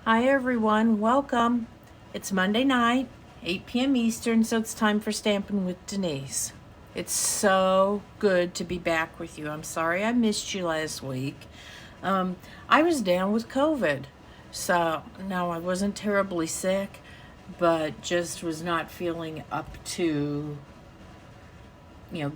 Hi everyone, welcome. It's Monday night, 8 p.m. Eastern, so it's time for Stampin' with Denise. It's so good to be back with you. I'm sorry I missed you last week. I was down with COVID, so now I wasn't terribly sick, but just was not feeling up to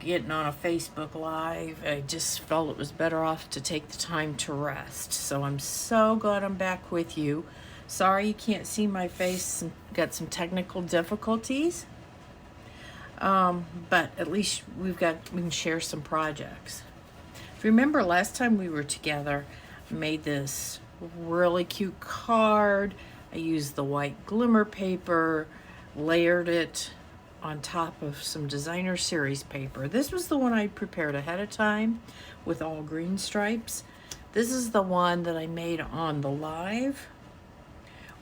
getting on a Facebook Live. I just felt it was better off to take the time to rest. So I'm so glad I'm back with you. Sorry you can't see my face. Got some technical difficulties. But at least we can share some projects. If you remember last time we were together, I made this really cute card. I used the white glimmer paper, layered it on top of some designer series paper. This was the one I prepared ahead of time with all green stripes. This is the one that I made on the live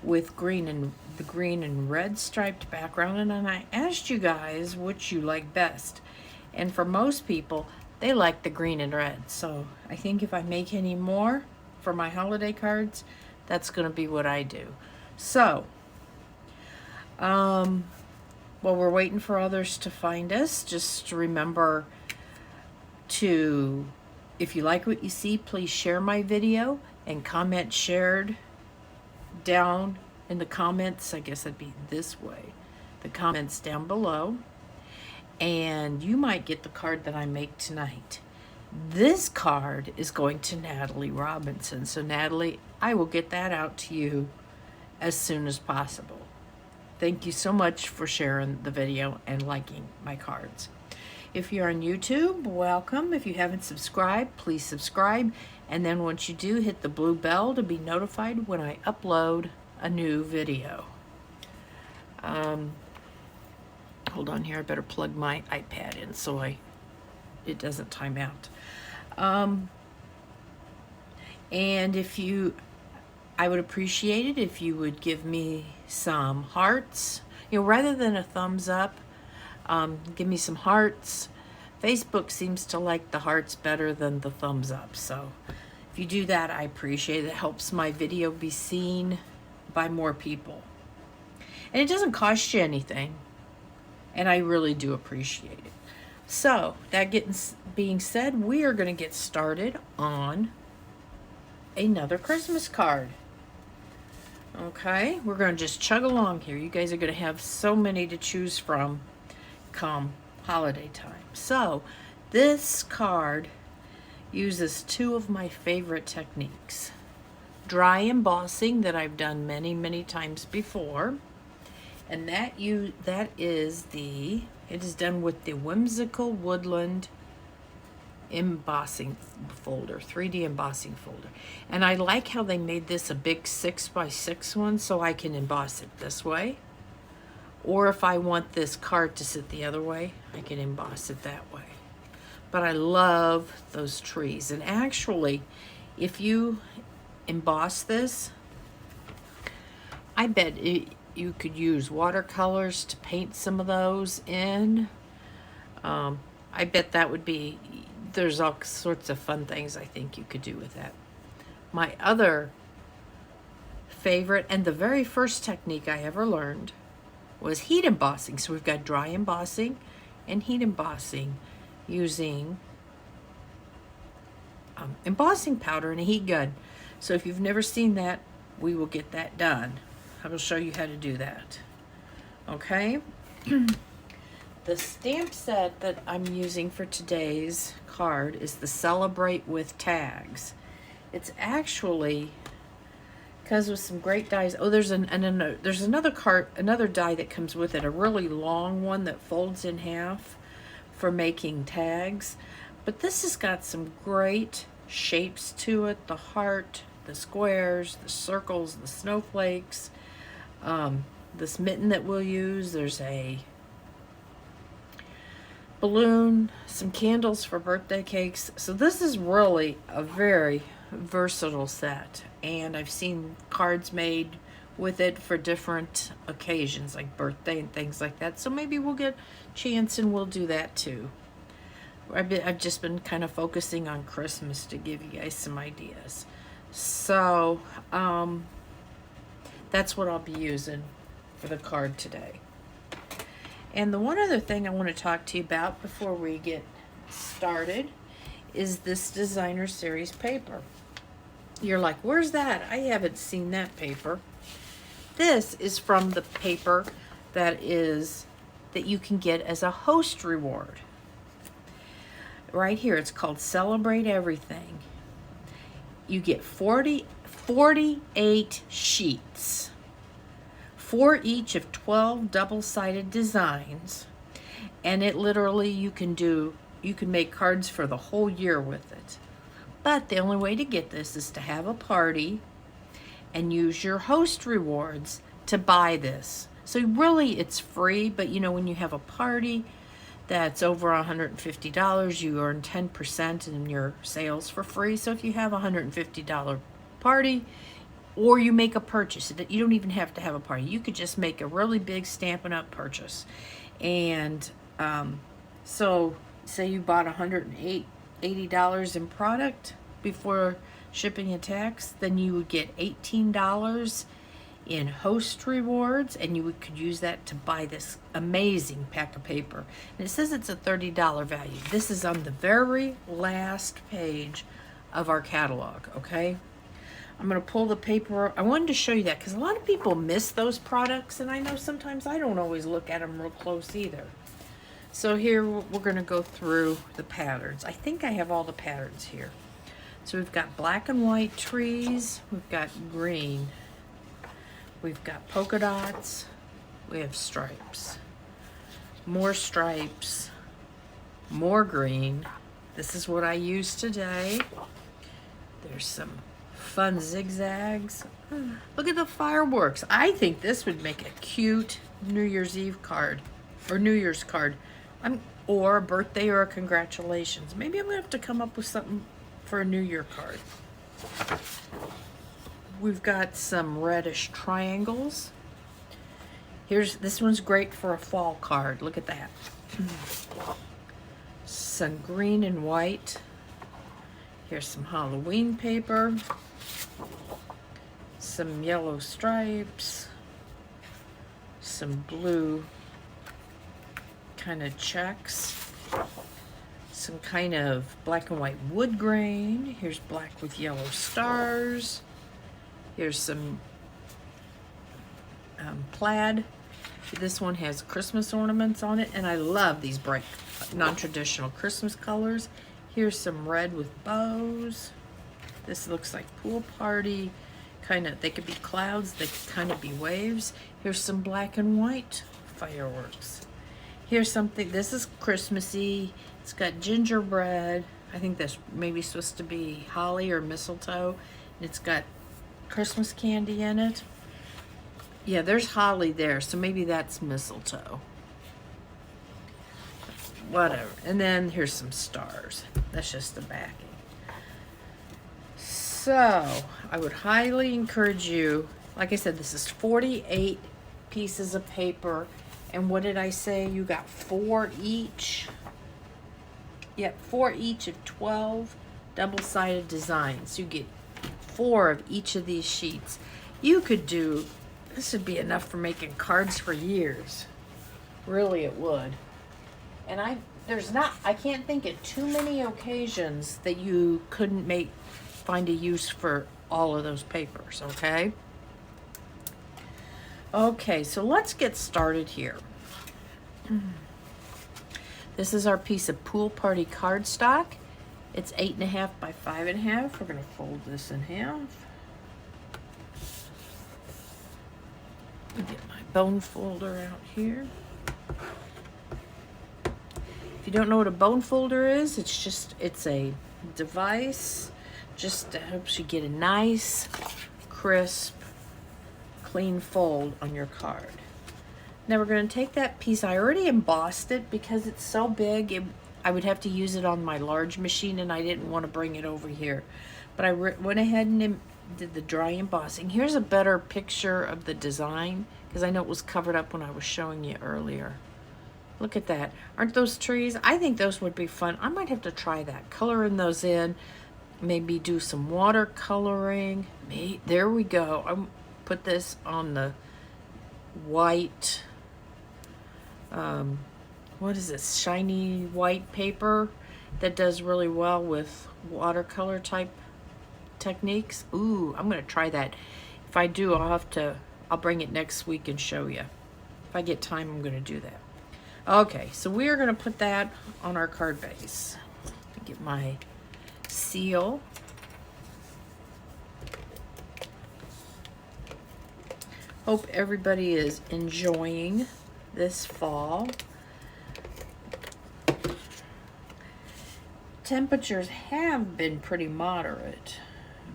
with the green and red striped background, and then I asked you guys which you like best. And for most people, they like the green and red. So I think if I make any more for my holiday cards, that's gonna be what I do. So, while we're waiting for others to find us, just remember to, if you like what you see, please share my video and comment shared down in the comments. I guess that'd be this way. The comments down below. And you might get the card that I make tonight. This card is going to Natalie Robinson. So Natalie, I will get that out to you as soon as possible. Thank you so much for sharing the video and liking my cards. If you're on YouTube, welcome. If you haven't subscribed, please subscribe. And then once you do, hit the blue bell to be notified when I upload a new video. Hold on here, I better plug my iPad in so it doesn't time out. And I would appreciate it if you would give me some hearts. Rather than a thumbs up, give me some hearts. Facebook seems to like the hearts better than the thumbs up. So if you do that, I appreciate it. It helps my video be seen by more people. And it doesn't cost you anything. And I really do appreciate it. So that being said, we are going to get started on another Christmas card. Okay, we're going to just chug along here. You guys are going to have so many to choose from come holiday time. So this card uses two of my favorite techniques. Dry embossing that I've done many times before. And it is done with the Whimsical Woodland embossing folder, 3D embossing folder. And I like how they made this a big 6x6 one, so I can emboss it this way. Or if I want this card to sit the other way, I can emboss it that way. But I love those trees. And actually, if you emboss this, I bet you could use watercolors to paint some of those in. I bet that would be, there's all sorts of fun things I think you could do with that. My other favorite, and the very first technique I ever learned, was heat embossing. So we've got dry embossing and heat embossing using embossing powder and a heat gun. So if you've never seen that, we will get that done. I will show you how to do that. Okay. The stamp set that I'm using for today's card is the Celebrate with Tags. It's actually, because with some great dies. Oh, there's another die that comes with it, a really long one that folds in half for making tags. But this has got some great shapes to it: the heart, the squares, the circles, the snowflakes. This mitten that we'll use, there's a balloon, some candles for birthday cakes. So this is really a very versatile set, and I've seen cards made with it for different occasions like birthday and things like that. So maybe we'll get a chance and we'll do that too. I've just been kind of focusing on Christmas to give you guys some ideas. So That's what I'll be using for the card today. And the one other thing I want to talk to you about before we get started is this designer series paper. You're like, where's that? I haven't seen that paper. This is from the paper that you can get as a host reward. Right here, it's called Celebrate Everything. You get 48 sheets, 4 each of 12 double-sided designs, and it literally, you can make cards for the whole year with it. But the only way to get this is to have a party and use your host rewards to buy this. So really it's free, but you know, when you have a party that's over $150, you earn 10% in your sales for free. So if you have a $150 party, or you make a purchase, you don't even have to have a party. You could just make a really big Stampin' Up! Purchase. And so say you bought $180 in product before shipping and tax, then you would get $18 in host rewards, and you could use that to buy this amazing pack of paper. And it says it's a $30 value. This is on the very last page of our catalog, okay? I'm going to pull the paper. I wanted to show you that because a lot of people miss those products, and I know sometimes I don't always look at them real close either. So here we're going to go through the patterns. I think I have all the patterns here. So we've got black and white trees. We've got green. We've got polka dots. We have stripes. More stripes. More green. This is what I used today. There's some fun zigzags. Look at the fireworks. I think this would make a cute New Year's Eve card or New Year's card. Or a birthday or a congratulations. Maybe I'm gonna have to come up with something for a New Year card. We've got some reddish triangles. This one's great for a fall card. Look at that. Some green and white. Here's some Halloween paper. Some yellow stripes. Some blue kind of checks. Some kind of black and white wood grain. Here's black with yellow stars. Here's some plaid. This one has Christmas ornaments on it, and I love these bright, non-traditional Christmas colors. Here's some red with bows. This looks like pool party. They could be clouds, they could kind of be waves. Here's some black and white fireworks. Here's something, this is Christmassy. It's got gingerbread. I think that's maybe supposed to be holly or mistletoe. And it's got Christmas candy in it. Yeah, there's holly there, so maybe that's mistletoe. Whatever. And then here's some stars. That's just the backing. So, I would highly encourage you, like I said, this is 48 pieces of paper. And what did I say? You got 4 each. Yep, 4 each of 12 double-sided designs. You get 4 of each of these sheets. You could do, this would be enough for making cards for years. Really, it would. And I can't think of too many occasions that you couldn't find a use for all of those papers, okay? Okay, so let's get started here. This is our piece of pool party cardstock. It's 8.5 by 5.5. We're gonna fold this in half. Get my bone folder out here. If you don't know what a bone folder is, it's a device just to help you get a nice, crisp, clean fold on your card. Now we're going to take that piece. I already embossed it because it's so big. I would have to use it on my large machine, and I didn't want to bring it over here. But I went ahead and did the dry embossing. Here's a better picture of the design because I know it was covered up when I was showing you earlier. Look at that. Aren't those trees? I think those would be fun. I might have to try that. Coloring those in. Maybe do some watercoloring. There we go. put this on the white, what is this, shiny white paper that does really well with watercolor type techniques. Ooh, I'm gonna try that. If I do, I'll bring it next week and show you. If I get time, I'm gonna do that. Okay, so we are gonna put that on our card base. Get my seal. Hope everybody is enjoying this fall. Temperatures have been pretty moderate,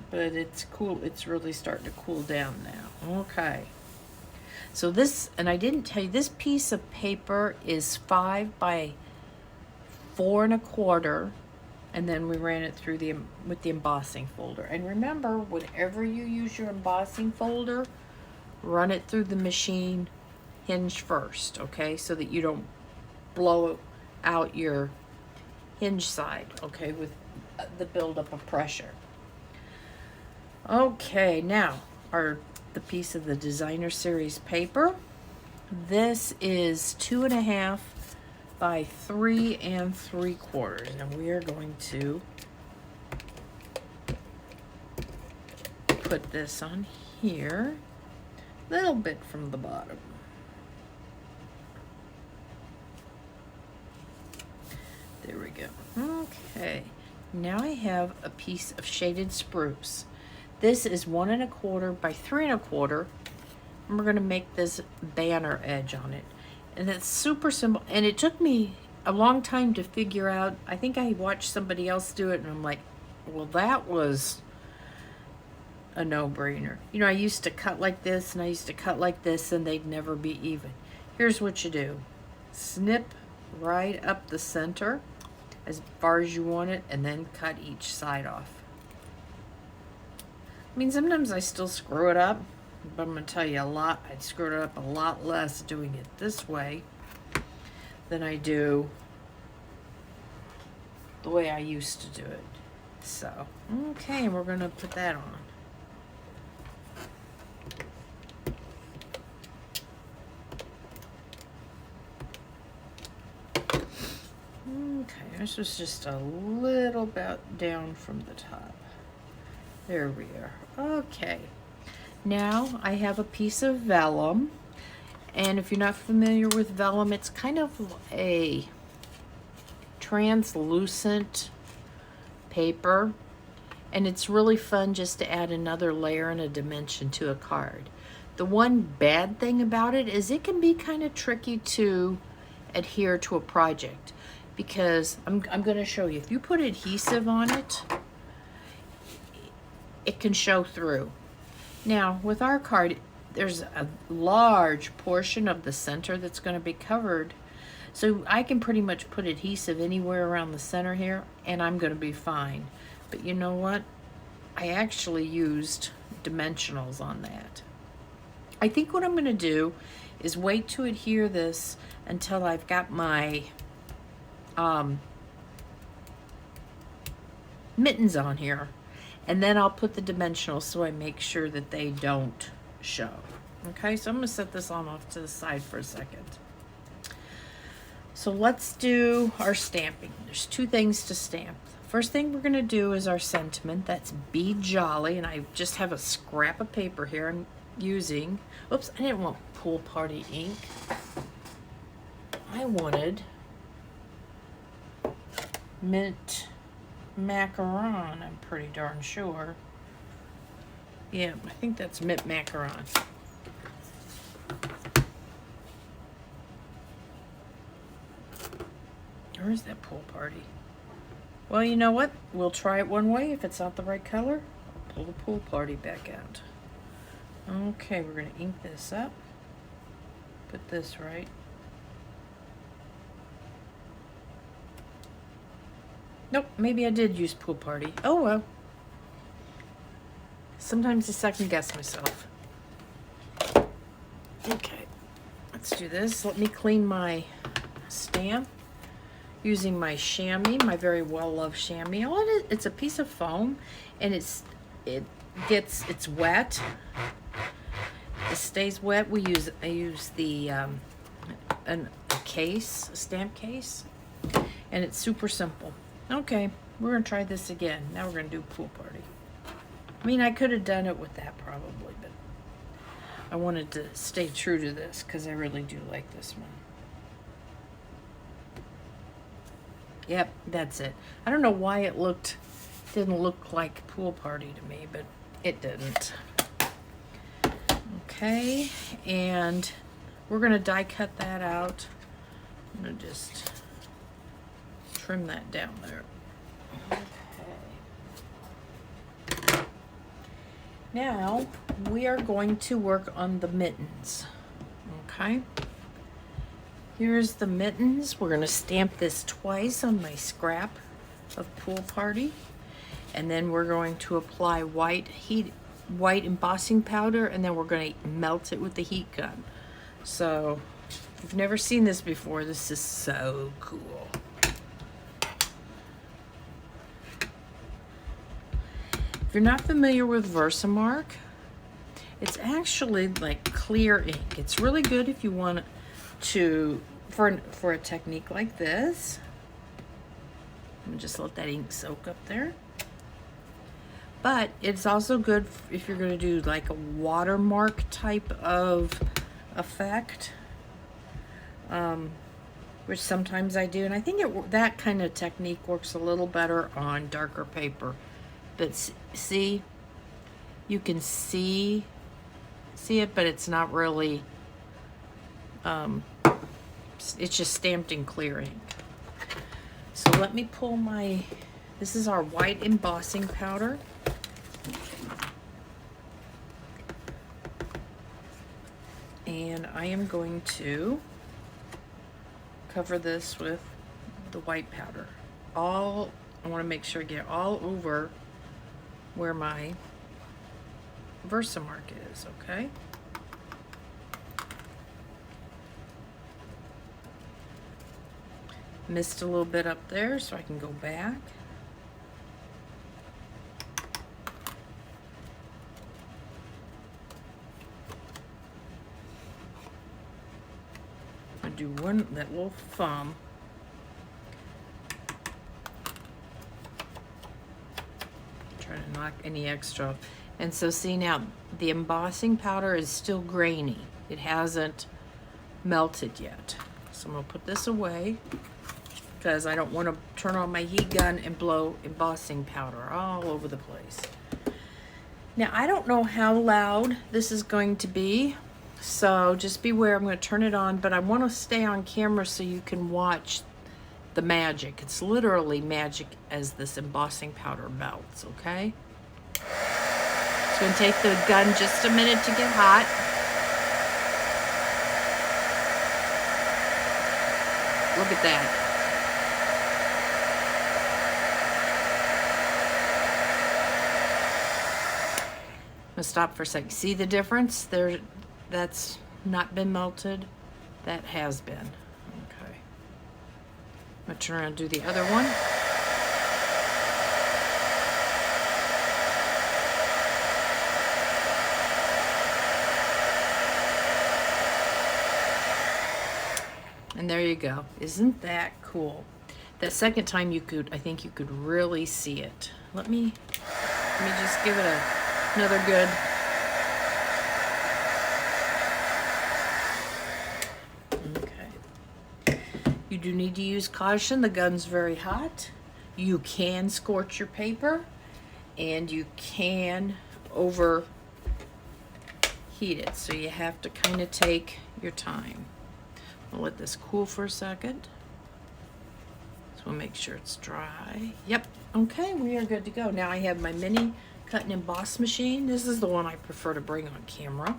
but it's cool. It's really starting to cool down now. Okay. So this, and I didn't tell you, this piece of paper is 5 by 4 1/4, and then we ran it through with the embossing folder. And remember, whenever you use your embossing folder, run it through the machine hinge first, okay, so that you don't blow out your hinge side, okay, with the buildup of pressure. Okay, now the piece of the designer series paper. This is 2.5 by 3 3/4, and we are going to put this on here, a little bit from the bottom. There we go. Okay, now I have a piece of shaded spruce. This is 1 1/4 by 3 1/4, and we're gonna make this banner edge on it. And it's super simple, and it took me a long time to figure out. I think I watched somebody else do it, and I'm like, well, that was a no-brainer. You know, I used to cut like this, and I used to cut like this, and they'd never be even. Here's what you do. Snip right up the center as far as you want it, and then cut each side off. I mean, sometimes I still screw it up, but I'm gonna tell you I screwed it up a lot less doing it this way than I do the way I used to do it. So, okay, we're gonna put that on. Okay, this was just a little bit down from the top. There we are. Okay. Now I have a piece of vellum, and if you're not familiar with vellum, it's kind of a translucent paper, and it's really fun just to add another layer and a dimension to a card. The one bad thing about it is it can be kind of tricky to adhere to a project, because I'm going to show you, if you put adhesive on it, it can show through. Now, with our card, there's a large portion of the center that's going to be covered. So I can pretty much put adhesive anywhere around the center here, and I'm going to be fine. But you know what? I actually used dimensionals on that. I think what I'm going to do is wait to adhere this until I've got my mittens on here. And then I'll put the dimensionals so I make sure that they don't show. Okay, so I'm gonna set this on off to the side for a second. So let's do our stamping. There's 2 things to stamp. First thing we're gonna do is our sentiment. That's Be Jolly, and I just have a scrap of paper here I'm using. Oops, I didn't want Pool Party ink. I wanted mint macaron, I'm pretty darn sure. Yeah, I think that's mint macaron. Or is that Pool Party? Well, you know what? We'll try it one way. If it's not the right color, I'll pull the Pool Party back out. Okay, we're going to ink this up. Put this right. Nope, maybe I did use Pool Party. Oh well. Sometimes I second guess myself. Okay, let's do this. Let me clean my stamp using my chamois, my very well-loved chamois. It's a piece of foam, and it's wet, it stays wet, I use the a stamp case, and it's super simple. Okay, we're gonna try this again. Now we're gonna do pool party. I mean, I could have done it with that probably, but I wanted to stay true to this because I really do like this one. Yep, that's it. I don't know why it didn't look like pool party to me, but it didn't. Okay, and we're gonna die cut that out. I'm gonna just trim that down there. Okay. Now we are going to work on the mittens. Okay. Here's the mittens. We're gonna stamp this twice on my scrap of Pool Party. And then we're going to apply white embossing powder, and then we're going to melt it with the heat gun. So if you've never seen this before, this is so cool. If you're not familiar with Versamark, it's actually like clear ink. It's really good if you want to, for a technique like this. I'm gonna just let that ink soak up there. But it's also good if you're going to do like a watermark type of effect, which sometimes I do. And I think that kind of technique works a little better on darker paper. But see, you can see it, but it's not really, it's just stamped in clear ink. So let me pull this is our white embossing powder. And I am going to cover this with the white powder. I want to make sure I get all over where my Versamark is, okay? Missed a little bit up there, so I can go back. Do that little thumb. Try to knock any extra. And so see now, the embossing powder is still grainy. It hasn't melted yet. So I'm gonna put this away because I don't want to turn on my heat gun and blow embossing powder all over the place. Now I don't know how loud this is going to be. So just beware, I'm going to turn it on, but I want to stay on camera so you can watch the magic. It's literally magic as this embossing powder melts, okay? It's going to take the gun just a minute to get hot. Look at that. I'm going to stop for a second. See the difference? That's not been melted. That has been. Okay. I'm going to turn around and do the other one. And there you go. Isn't that cool? That second time I think you could really see it. Let me just give it another good. You do need to use caution. The gun's very hot. You can scorch your paper, and you can overheat it. So you have to kind of take your time. I'll let this cool for a second. So we'll make sure it's dry. Yep. Okay, we are good to go. Now I have my mini cut and emboss machine. This is the one I prefer to bring on camera.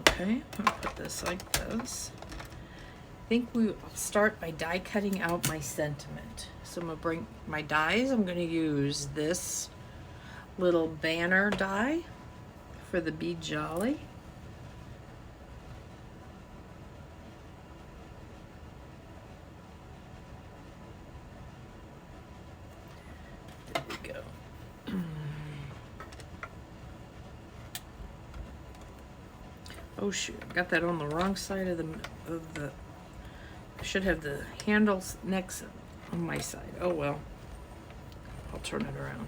Okay, I'll put this like this. I think we'll start by die cutting out my sentiment. So I'm gonna bring my dies. I'm gonna use this little banner die for the Be Jolly. There we go. Oh shoot, I got that on the wrong side of the I should have the handles next on my side. Oh well. I'll turn it around.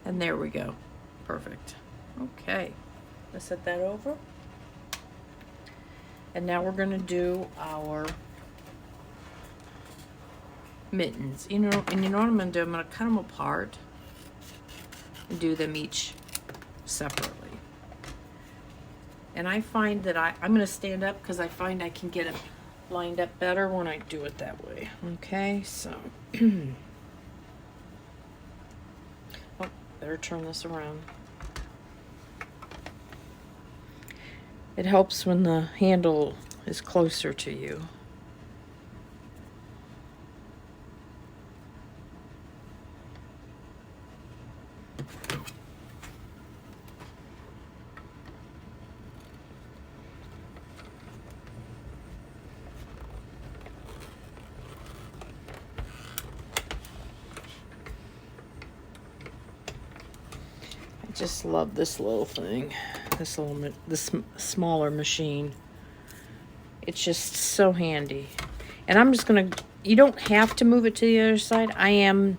And there we go. Perfect. Okay. Let's set that over. And now we're going to do our mittens. You know, and you know what I'm going to do? I'm going to cut them apart and do them each separately. And I find that I'm going to stand up because I find I can get it lined up better when I do it that way. Okay, so oh, better turn this around. It helps when the handle is closer to you. Just love this little thing, this smaller machine. It's just so handy. And I'm just gonna, you don't have to move it to the other side. I am,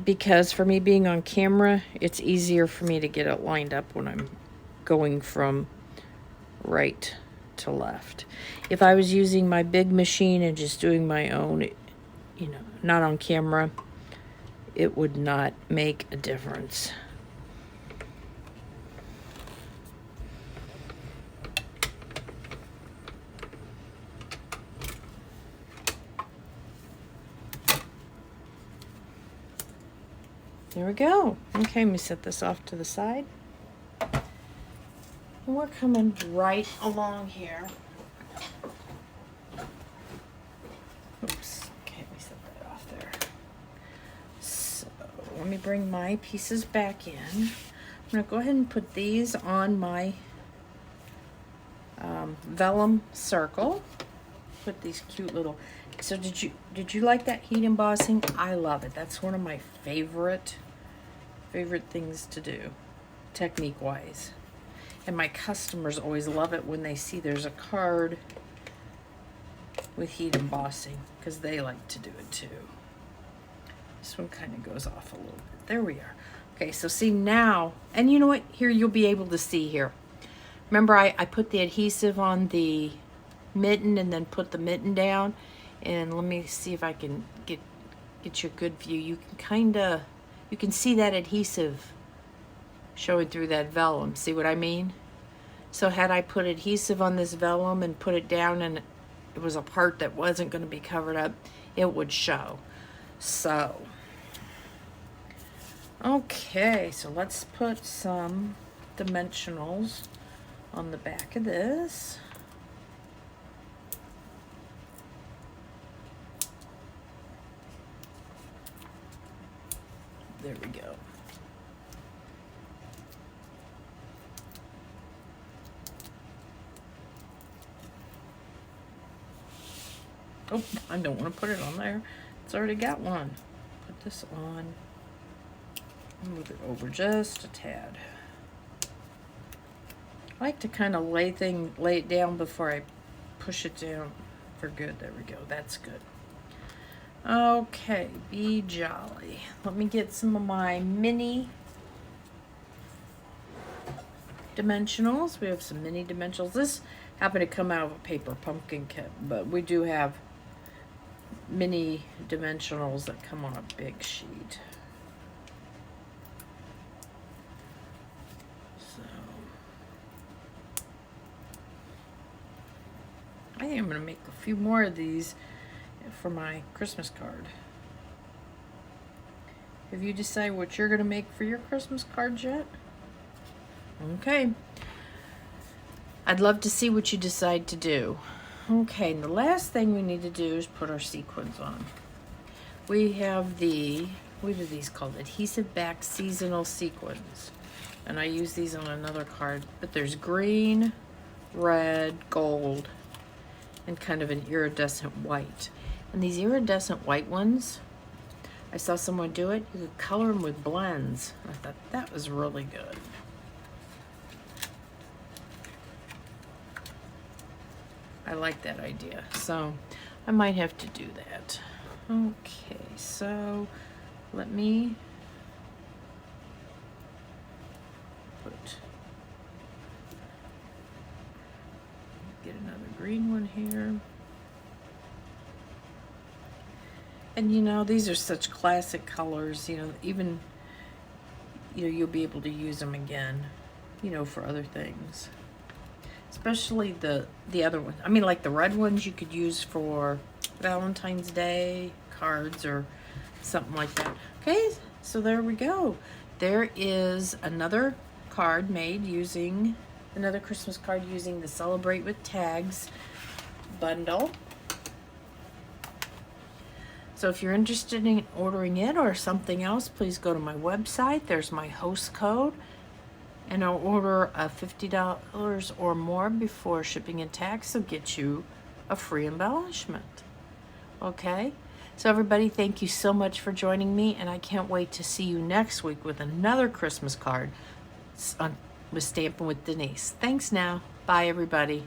because for me being on camera, it's easier for me to get it lined up when I'm going from right to left. If I was using my big machine and just doing my own, you know, not on camera, it would not make a difference. There we go. Okay, let me set this off to the side. And we're coming right along here. Oops. Okay, let me set that off there. So, let me bring my pieces back in. I'm going to go ahead and put these on my vellum circle. Put these cute little... So did you like that heat embossing? I love it. That's one of my favorite things to do, technique wise. And my customers always love it when they see there's a card with heat embossing, because they like to do it too. This one kind of goes off a little bit. There we are. Okay, so see now, and you know what? Here you'll be able to see here. Remember I put the adhesive on the mitten and then put the mitten down. And let me see if I can get you a good view. You can see that adhesive showing through that vellum. See what I mean? So had I put adhesive on this vellum and put it down and it was a part that wasn't going to be covered up, it would show. So, okay, so let's put some dimensionals on the back of this. There we go. Oh, I don't want to put it on there. It's already got one. Put this on. Move it over just a tad. I like to kind of lay it down before I push it down for good. There we go. That's good. Okay, be jolly. Let me get some of my mini dimensionals. We have some mini dimensionals. This happened to come out of a paper pumpkin kit, but we do have mini dimensionals that come on a big sheet. So I think I'm going to make a few more of these for my Christmas card. Have you decided what you're going to make for your Christmas card yet? Okay. I'd love to see what you decide to do. Okay, and the last thing we need to do is put our sequins on. We have what are these called? Adhesive back seasonal sequins. And I use these on another card, but there's green, red, gold, and kind of an iridescent white. And these iridescent white ones, I saw someone do it. You could color them with blends. I thought that was really good. I like that idea. So I might have to do that. Okay, so let me get another green one here. And you know, these are such classic colors, you know, even, you know, you'll be able to use them again, you know, for other things. Especially the other ones. I mean, like the red ones you could use for Valentine's Day cards or something like that. Okay, so there we go. There is another card made using, another Christmas card using the Celebrate with Tags bundle. So if you're interested in ordering it or something else, please go to my website. There's my host code. And I'll order a $50 or more before shipping and tax will get you a free embellishment. Okay? So everybody, thank you so much for joining me, and I can't wait to see you next week with another Christmas card with Stampin' with Denise. Thanks now. Bye, everybody.